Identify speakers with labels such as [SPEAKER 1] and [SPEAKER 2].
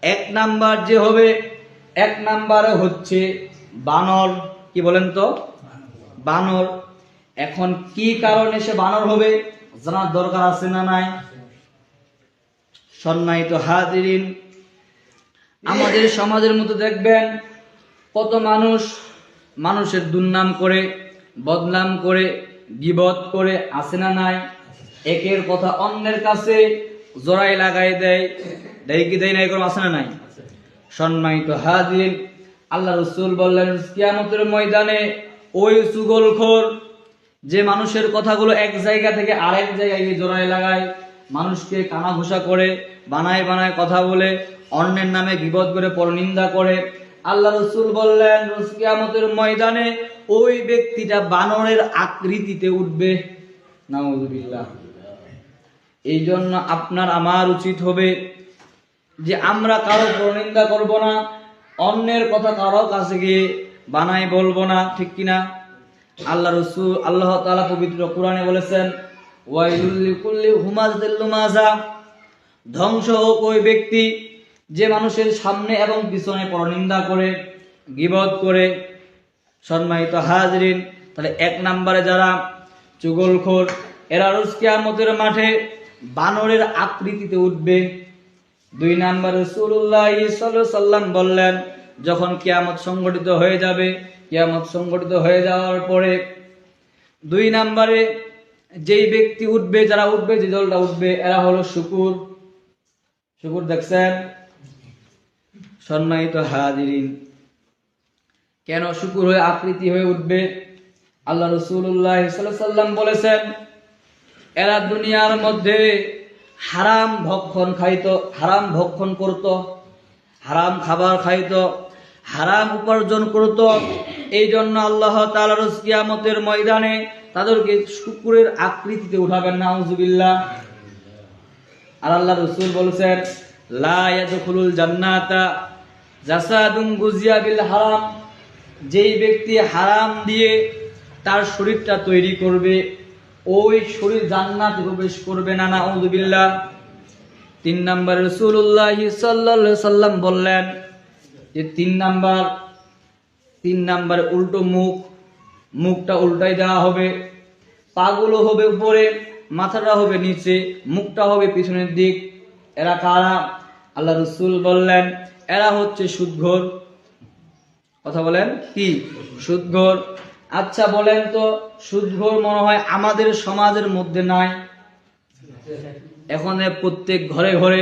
[SPEAKER 1] এক নাম্বার যে হবে, এক নাম্বারে হচ্ছে বানর। কি বলেন তো? বানর। এখন কি কারণে সে বানর হবে জানার দরকার আছে না নাই? সম্মানিত হাজিরিন, আমাদের সমাজের মধ্যে দেখবেন কত মানুষ মানুষের দুর্নাম করে, বদনাম করে, গীবত করে, আছে না নাই? একের কথা অন্যের কাছে জোড়াই লাগাই দেয়, দেয় কি দেয় না? এরকম আছে না নাই? সম্মানিত হাজিরিন, আল্লাহ রাসূল বললেন কিয়ামতের ময়দানে ওই চুগলখোর যে মানুষের কথাগুলো এক জায়গা থেকে আরেক জায়গায় গিয়ে জোড়ায় লাগায়, মানুষকে কানাঘুষা করে, বানায় বানায় কথা বলে, অন্যের নামে গীবত করে, পরনিন্দা করে, আল্লাহ রাসূল বললেন কিয়ামতের ময়দানে ওই ব্যক্তিটা বানরের আকৃতিতে উঠবে। নাউযুবিল্লাহ। এই জন্য আপনার আমার উচিত হবে যে আমরা কারো পরনিন্দা করব না, অন্যের কথা কারো কাছে গিয়ে বানাই বলবো না, ঠিক কিনা? আল্লাহ রাসূল, আল্লাহ তাআলা পবিত্র কোরআনে বলেছেন ওয়াইলুল লিকুল্লি হুমাযাতিল লুমাযা, ধ্বংস হোক ওই ব্যক্তি যে মানুষের সামনে এবং পিছনে পরনিন্দা করে, গীবত করে। সম্মানিত হাজিরিন, তাহলে এক নম্বরে যারা চুগলখোর, এরা রোজ কিয়ামতের মাঠে বানরের আকৃতিতে উঠবে। দুই নম্বরে রাসূলুল্লাহ সাল্লাল্লাহু আলাইহি সাল্লাম বললেন যখন কিয়ামত সংগঠিত হয়ে যাবে, কিয়ামত সংগঠিত হয়ে যাওয়ার পরে দুই নম্বরে যেই ব্যক্তি উঠবে, যারা উঠবে, যে দলটা উঠবে, এরা হলো শুকুর। শুকুর দেখছেন? সম্মানিত হাজিরিন, কেন শুকুর হয়ে আকৃতি হয়ে উঠবে? আল্লাহ রাসূলুল্লাহ সাল্লাল্লাহু আলাইহি সাল্লাম বলেছেন এরা দুনিয়ার মধ্যে হারাম ভক্ষণ খাইতো, হারাম ভক্ষণ করত, হারাম খাবার খাইতো, হারাম উপার্জন করত। এই জন্য আল্লাহ তাআলা রোজ কিয়ামতের ময়দানে তাদেরকে শুকুরের আকৃতিতে উঠাবেন। নাউযুবিল্লাহ। আর আল্লাহ রাসূল বলেছেন লা ইয়াদখুলুল জান্নাতা জাসাদুন গুজিয়া বিল হারাম, যেই ব্যক্তি হারাম দিয়ে তার শরীরটা তৈরি করবে, ওই শরীর জান্নাতে প্রবেশ করবে না। নাউযুবিল্লাহ। তিন নম্বরে রাসূলুল্লাহ সাল্লাল্লাহু আলাইহি সাল্লাম বললেন যে তিন নাম্বার উল্টো মুখ, মুখটা উল্টাই দেওয়া হবে, পাগুলো হবে উপরে, মাথাটা হবে নিচে, মুখটা হবে পিছনের দিক। এরা কারা? আল্লাহ রাসূল বললেন এরা হচ্ছে সুদঘোর। কথা বলেন, কি? সুদঘোর। আচ্ছা বলেন তো, সুদঘোর মনে হয় আমাদের সমাজের মধ্যে নাই? এখন প্রত্যেক ঘরে ঘরে